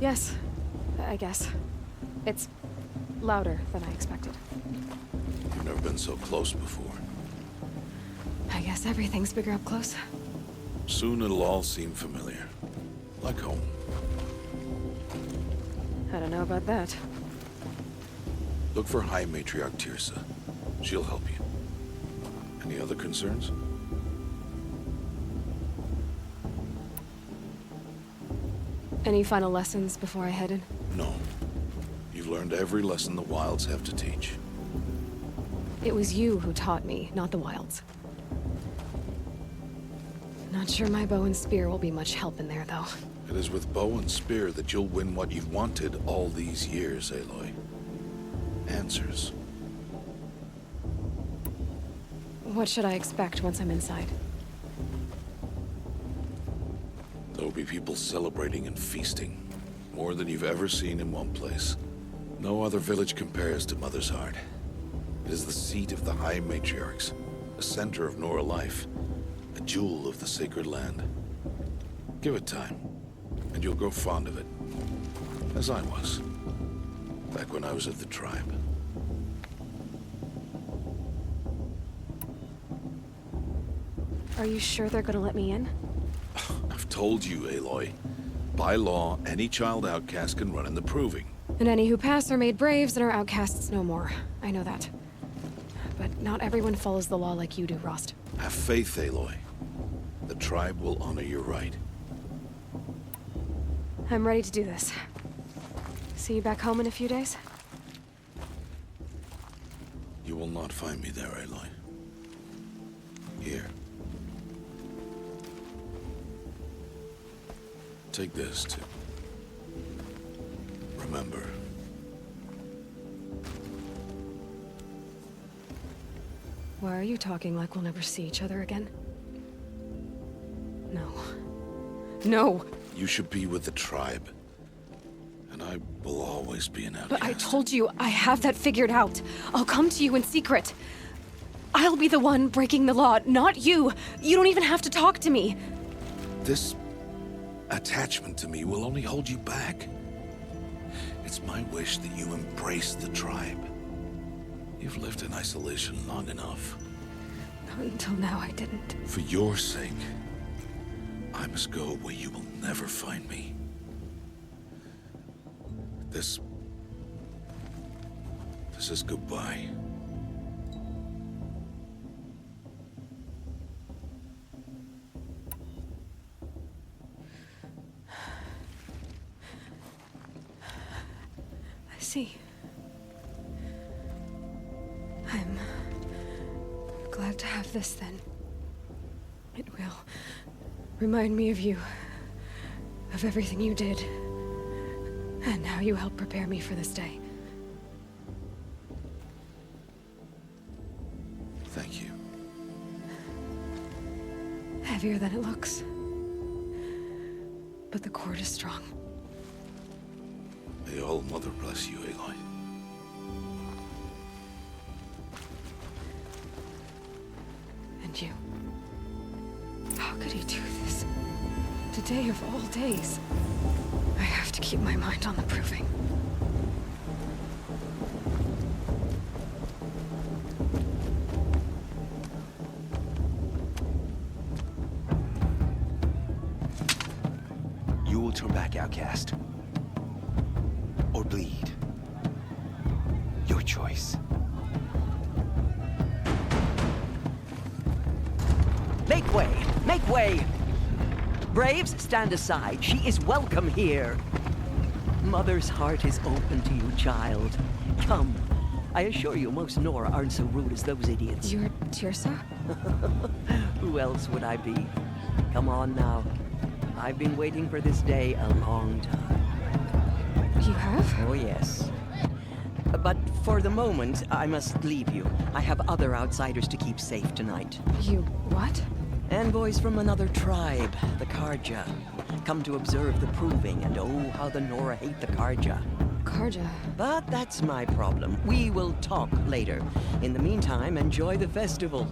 Yes, I guess. It's louder than I expected. You've never been so close before. I guess everything's bigger up close. Soon it'll all seem familiar. Like home. I don't know about that. Look for High Matriarch Tirsa. She'll help you. Any other concerns? Any final lessons before I head in? No. You've learned every lesson the Wilds have to teach. It was you who taught me, not the Wilds. Not sure my bow and spear will be much help in there, though. It is with bow and spear that you'll win what you've wanted all these years, Aloy. Answers. What should I expect once I'm inside? There'll be people celebrating and feasting. More than you've ever seen in one place. No other village compares to Mother's Heart. It is the seat of the High Matriarchs, a center of Nora life, a jewel of the sacred land. Give it time, and you'll grow fond of it. As I was, back when I was at the tribe. Are you sure they're gonna let me in? I've told you, Aloy. By law, any child outcast can run in the proving. And any who pass are made braves and are outcasts no more. I know that. But not everyone follows the law like you do, Rost. Have faith, Aloy. The tribe will honor your right. I'm ready to do this. See you back home in a few days? You will not find me there, Aloy. Here. Take this, too. Remember. Why are you talking like we'll never see each other again? No. No! You should be with the tribe. And I will always be an outcast. But I told you, I have that figured out. I'll come to you in secret. I'll be the one breaking the law, not you. You don't even have to talk to me. This attachment to me will only hold you back. It's my wish that you embrace the tribe. You've lived in isolation long enough. Not until now, I didn't. For your sake, I must go where you will never find me. This is goodbye. I see. I'm glad to have this then. It will remind me of you, of everything you did, and how you helped prepare me for this day. Thank you. Heavier than it looks. But the cord is strong. May All Mother bless you, Aloy. And you. How could he do this? Today of all days. I have to keep my mind on the proving. You will turn back, outcast. Or bleed. Your choice. Make way! Make way! Braves, stand aside. She is welcome here. Mother's heart is open to you, child. Come. I assure you, most Nora aren't so rude as those idiots. You're Tirsa? Who else would I be? Come on now. I've been waiting for this day a long time. You have? Oh, yes. But for the moment, I must leave you. I have other outsiders to keep safe tonight. You what? Envoys from another tribe, the Karja. Come to observe the proving, and oh, how the Nora hate the Karja. Karja. But that's my problem. We will talk later. In the meantime, enjoy the festival.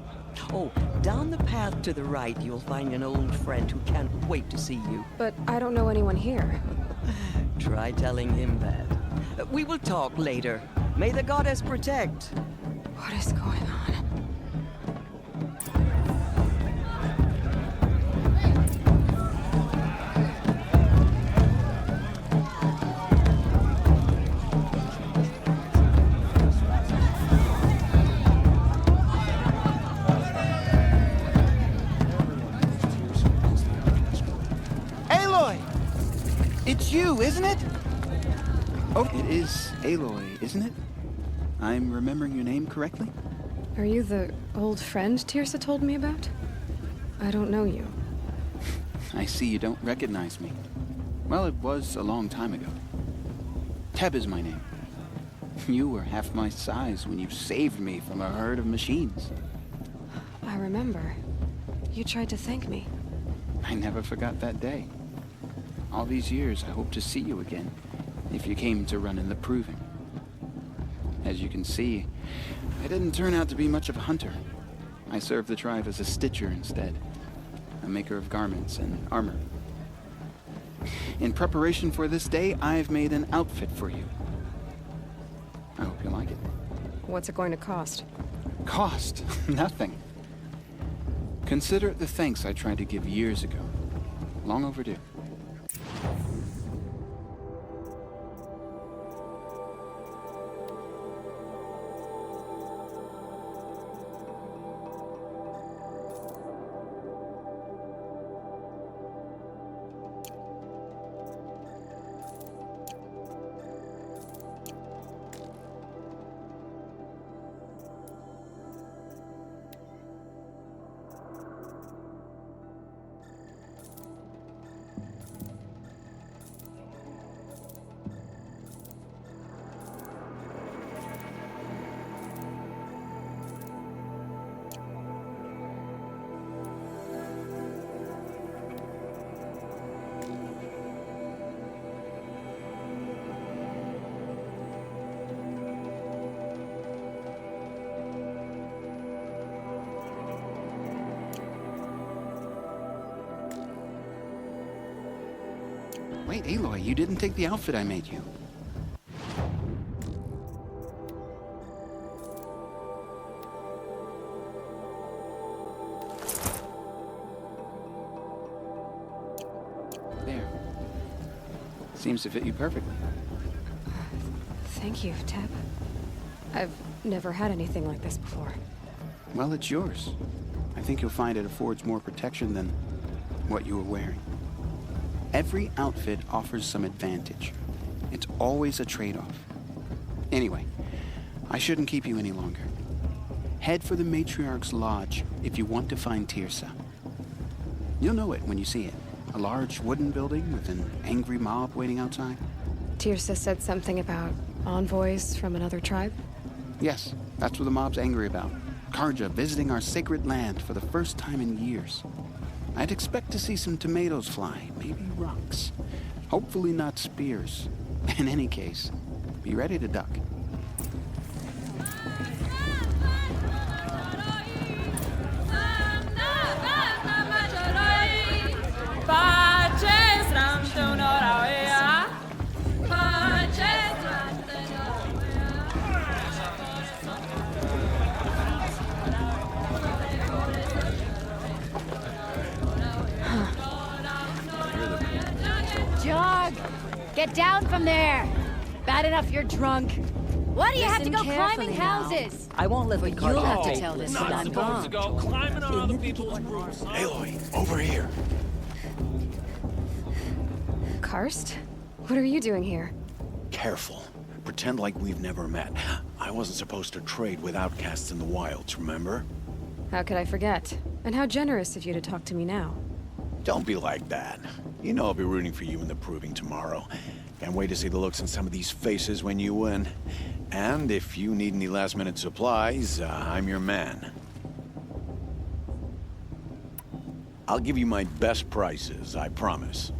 Oh, down the path to the right, you'll find an old friend who can't wait to see you. But I don't know anyone here. Try telling him that. We will talk later. May the goddess protect. What is going on? Aloy! It's you, isn't it? Oh, it is Aloy, isn't it? I'm remembering your name correctly? Are you the old friend Tirsa told me about? I don't know you. I see you don't recognize me. Well, it was a long time ago. Teb is my name. You were half my size when you saved me from a herd of machines. I remember. You tried to thank me. I never forgot that day. All these years, I hope to see you again, if you came to run in the proving. As you can see, I didn't turn out to be much of a hunter. I served the tribe as a stitcher instead, a maker of garments and armor. In preparation for this day, I've made an outfit for you. I hope you like it. What's it going to cost? Cost? Nothing. Consider it the thanks I tried to give years ago. Long overdue. Wait, Aloy, you didn't take the outfit I made you. There. Seems to fit you perfectly. Thank you, Teb. I've never had anything like this before. Well, it's yours. I think you'll find it affords more protection than what you were wearing. Every outfit offers some advantage. It's always a trade-off. Anyway, I shouldn't keep you any longer. Head for the Matriarch's Lodge if you want to find Tirsa. You'll know it when you see it. A large wooden building with an angry mob waiting outside. Tirsa said something about envoys from another tribe? Yes, that's what the mob's angry about. Karja visiting our sacred land for the first time in years. I'd expect to see some tomatoes fly, maybe rocks. Hopefully not spears. In any case, be ready to duck. Jog! Get down from there! Bad enough you're drunk. Why do you have to go climbing houses? I won't let the You'll have to goddess tell this Not man. supposed to go climbing on other people's roofs. Aloy, over here. Karst? What are you doing here? Careful. Pretend like we've never met. I wasn't supposed to trade with outcasts in the wilds, remember? How could I forget? And how generous of you to talk to me now. Don't be like that. You know I'll be rooting for you in the proving tomorrow. Can't wait to see the looks on some of these faces when you win. And if you need any last-minute supplies, I'm your man. I'll give you my best prices, I promise.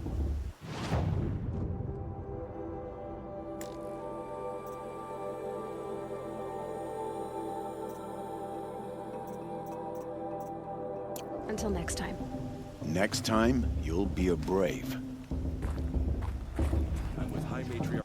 Until next time. Next time, you'll be a brave. I'm with High Matriarch.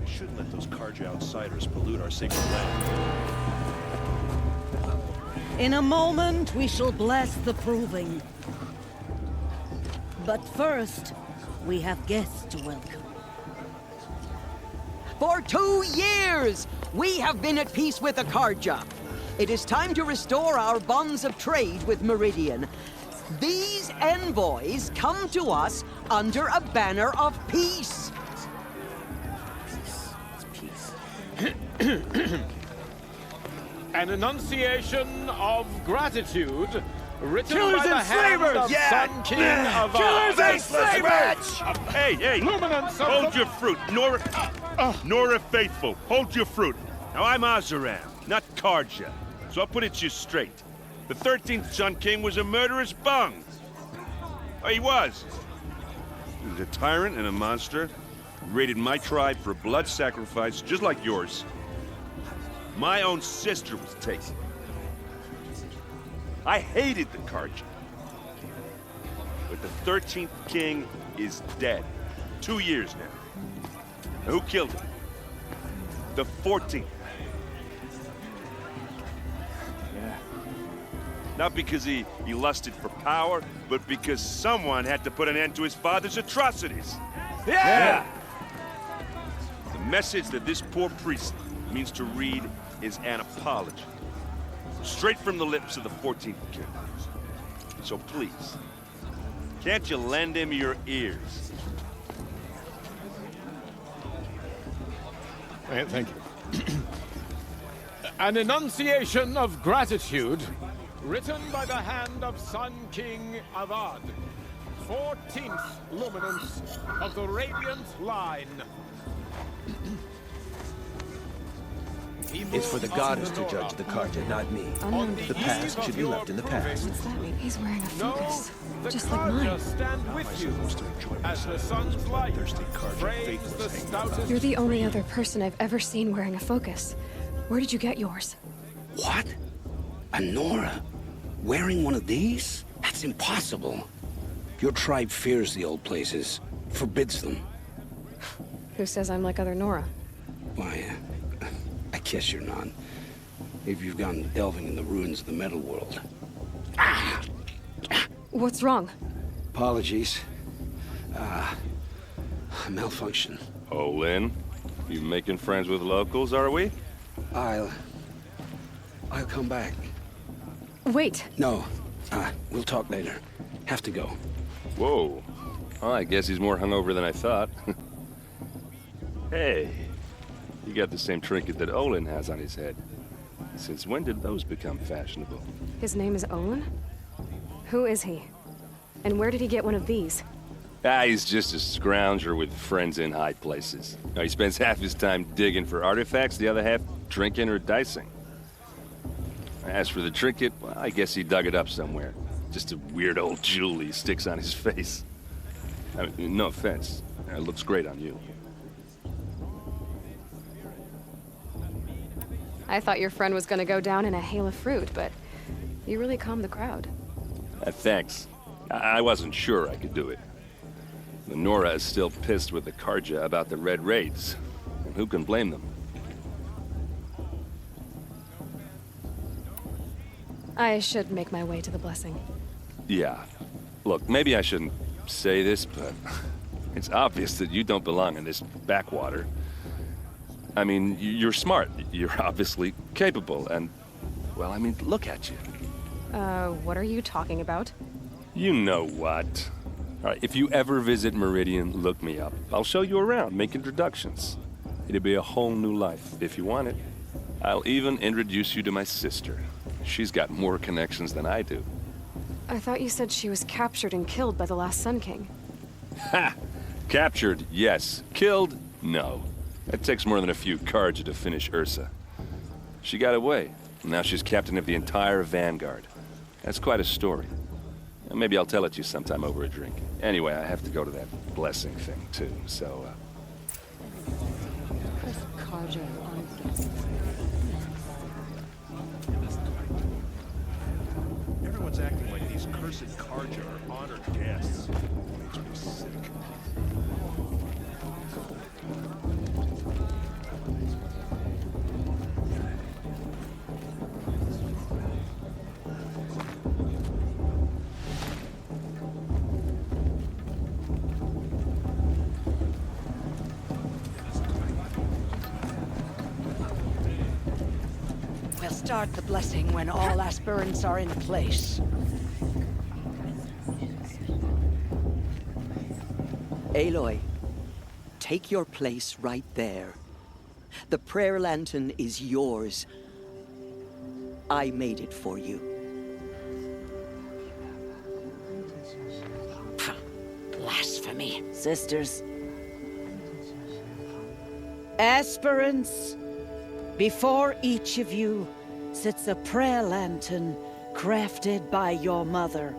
Shouldn't let those Karja outsiders pollute our sacred land. In a moment, we shall bless the proving. But first, we have guests to welcome. For 2 years, we have been at peace with the Karja. It is time to restore our bonds of trade with Meridian. These envoys come to us under a banner of peace. An enunciation of gratitude written Killers by the and hand slavers! of Sun King of Killers and slavers! Hey! Luminance of Hold the- your fruit, Nora Faithful. Hold your fruit. Now I'm Azaram, not Karja. So I'll put it to you straight. The 13th Sun King was a murderous bung. Oh, he was. He was a tyrant and a monster. Raided my tribe for blood sacrifice, just like yours. My own sister was taken. I hated the Karja. But the 13th king is dead. 2 years now. And who killed him? The 14th. Yeah. Not because he lusted for power, but because someone had to put an end to his father's atrocities. Yeah! The message that this poor priest means to read is an apology. Straight from the lips of the 14th king. So please, can't you lend him your ears? Thank you. An enunciation of gratitude written by the hand of Sun King Avad, 14th luminance of the Radiant Line. It's for the goddess to judge the Karja, not me. The past should be left in the past. What's that mean? He's wearing a No, focus. the Just like Karja mine. stand with you as the sun's light frames the stoutest. You're the only other person I've ever seen wearing a focus. Where did you get yours? What? A Nora? Wearing one of these? That's impossible. Your tribe fears the old places, forbids them. Who says I'm like other Nora? Why, I guess you're not. If you've gone delving in the ruins of the metal world. What's wrong? Apologies. Malfunction. Oh, Lynn, you making friends with locals, are we? I'll come back. Wait. No, we'll talk later. Have to go. Whoa. Well, I guess he's more hungover than I thought. Hey, you got the same trinket that Olin has on his head. Since when did those become fashionable? His name is Owen? Who is he? And where did he get one of these? He's just a scrounger with friends in high places. Now, he spends half his time digging for artifacts, the other half drinking or dicing. As for the trinket, well, I guess he dug it up somewhere. Just a weird old jewel he sticks on his face. I mean, no offense. It looks great on you. I thought your friend was gonna go down in a hail of fruit, but you really calmed the crowd. Thanks. I wasn't sure I could do it. The Nora is still pissed with the Karja about the Red Raids. And who can blame them? I should make my way to the blessing. Yeah. Look, maybe I shouldn't say this, but It's obvious that you don't belong in this backwater. I mean, you're smart. You're obviously capable, and... well, I mean, look at you. What are you talking about? You know what. All right, if you ever visit Meridian, look me up. I'll show you around, make introductions. It'll be a whole new life, if you want it. I'll even introduce you to my sister. She's got more connections than I do. I thought you said she was captured and killed by the last Sun King. Ha! Captured, yes. Killed, no. It takes more than a few cards to finish Ursa. She got away. Now she's captain of the entire Vanguard. That's quite a story. Maybe I'll tell it to you sometime over a drink. Anyway, I have to go to that blessing thing, too, so, Everyone's acting like these cursed Karja are honored guests. Makes me sick. We'll start the blessing when all aspirants are in place. Aloy, take your place right there. The prayer lantern is yours. I made it for you. Blasphemy. Sisters. Aspirants, before each of you sits a prayer lantern crafted by your mother.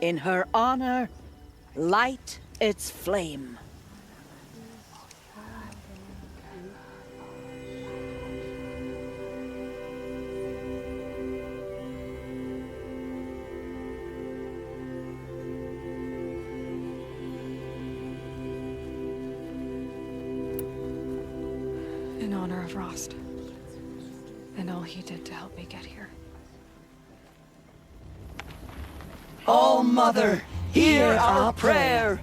In her honor, light its flame. In honor of Rost. And all he did to help me get here. All Mother, hear our prayer.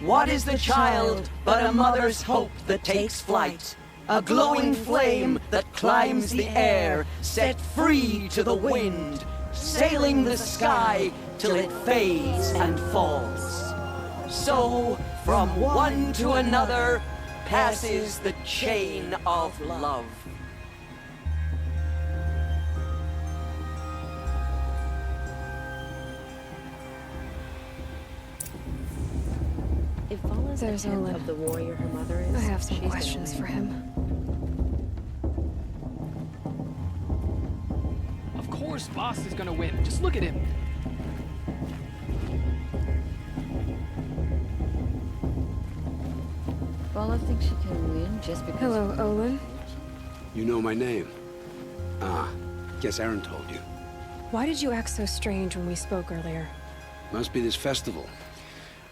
What is the child but a mother's hope that takes flight? A glowing flame that climbs the air, set free to the wind, sailing the sky till it fades and falls. So, from one to another, passes the chain of love. It follows There's the tenth Olin. of the warrior her mother is. I have some She's gonna questions win. for him. Of course Voss is gonna win. Just look at him. Vala thinks she can win just because... Hello, Olin. You know my name? Ah, guess Aaron told you. Why did you act so strange when we spoke earlier? Must be this festival.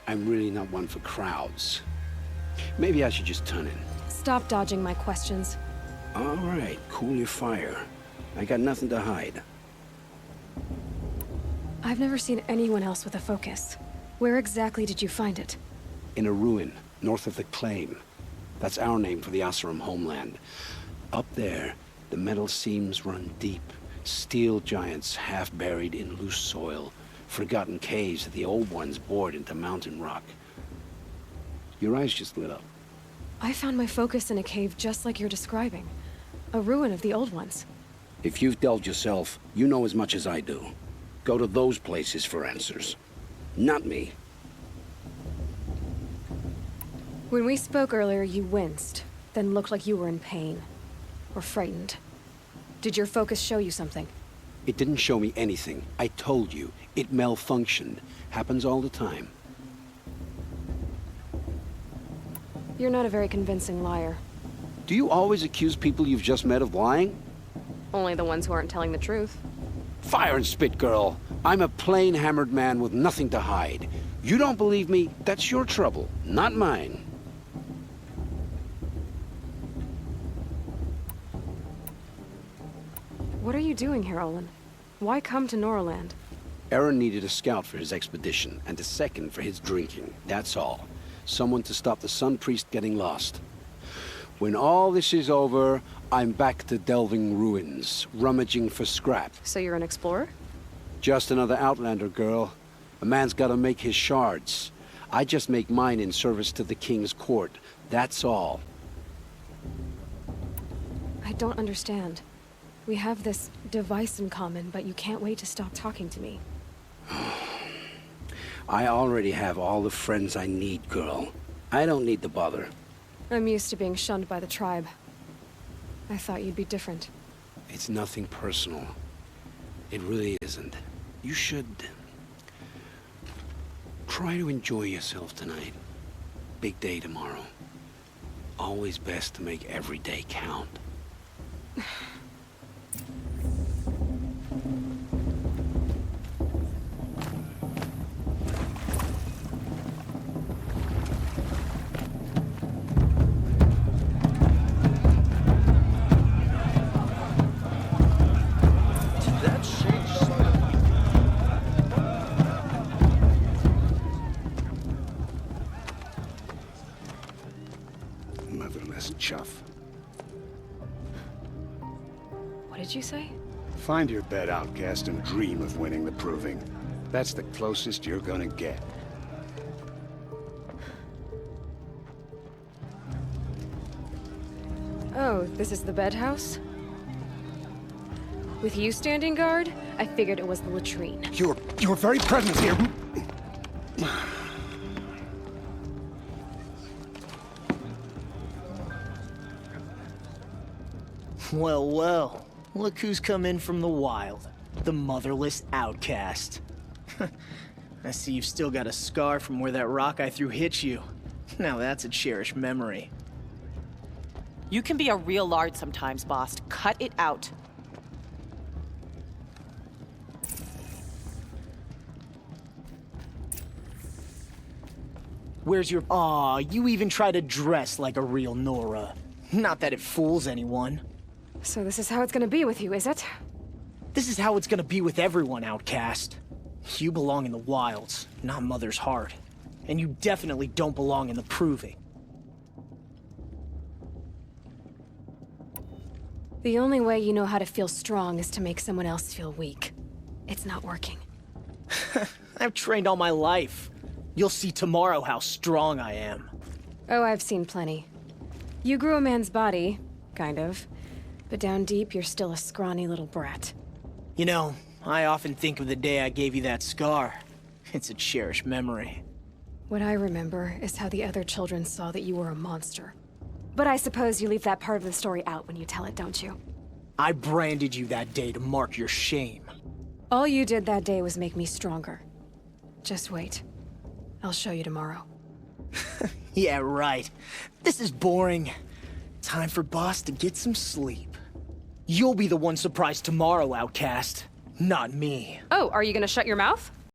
I'm really not one for crowds. Maybe I should just turn in. Stop dodging my questions. All right, cool your fire. I got nothing to hide. I've never seen anyone else with a focus. Where exactly did you find it? In a ruin, north of the Claim. That's our name for the Oseram homeland. Up there, the metal seams run deep. Steel giants half buried in loose soil. Forgotten caves that the old ones bored into mountain rock. Your eyes just lit up. I found my focus in a cave just like you're describing. A ruin of the old ones. If you've delved yourself, you know as much as I do. Go to those places for answers. Not me. When we spoke earlier, you winced, then looked like you were in pain. Or frightened. Did your focus show you something? It didn't show me anything. I told you. It malfunctioned. Happens all the time. You're not a very convincing liar. Do you always accuse people you've just met of lying? Only the ones who aren't telling the truth. Fire and spit, girl. I'm a plain hammered man with nothing to hide. You don't believe me, that's your trouble, not mine. What are you doing here, Olin? Why come to Norland? Aaron needed a scout for his expedition, and a second for his drinking. That's all. Someone to stop the Sun Priest getting lost. When all this is over, I'm back to delving ruins, rummaging for scrap. So you're an explorer? Just another Outlander, girl. A man's gotta make his shards. I just make mine in service to the King's court. That's all. I don't understand. We have this device in common, but you can't wait to stop talking to me. I already have all the friends I need, girl. I don't need the bother. I'm used to being shunned by the tribe. I thought you'd be different. It's nothing personal. It really isn't. You should... try to enjoy yourself tonight. Big day tomorrow. Always best to make every day count. Motherless chuff. What did you say? Find your bed, outcast, and dream of winning the proving. That's the closest you're gonna get. Oh, this is the bedhouse? With you standing guard, I figured it was the latrine. Your very presence here... Well, well. Look who's come in from the wild. The motherless outcast. I see you've still got a scar from where that rock I threw hit you. Now that's a cherished memory. You can be a real lard sometimes, boss. Cut it out. Where's your... Aw, you even try to dress like a real Nora. Not that it fools anyone. So this is how it's gonna be with you, is it? This is how it's gonna be with everyone, outcast. You belong in the wilds, not Mother's heart. And you definitely don't belong in the proving. The only way you know how to feel strong is to make someone else feel weak. It's not working. I've trained all my life. You'll see tomorrow how strong I am. Oh, I've seen plenty. You grew a man's body, kind of. But down deep, you're still a scrawny little brat. You know, I often think of the day I gave you that scar. It's a cherished memory. What I remember is how the other children saw that you were a monster. But I suppose you leave that part of the story out when you tell it, don't you? I branded you that day to mark your shame. All you did that day was make me stronger. Just wait. I'll show you tomorrow. Yeah, right. This is boring. Time for Boss to get some sleep. You'll be the one surprised tomorrow, outcast. Not me. Oh, are you gonna shut your mouth?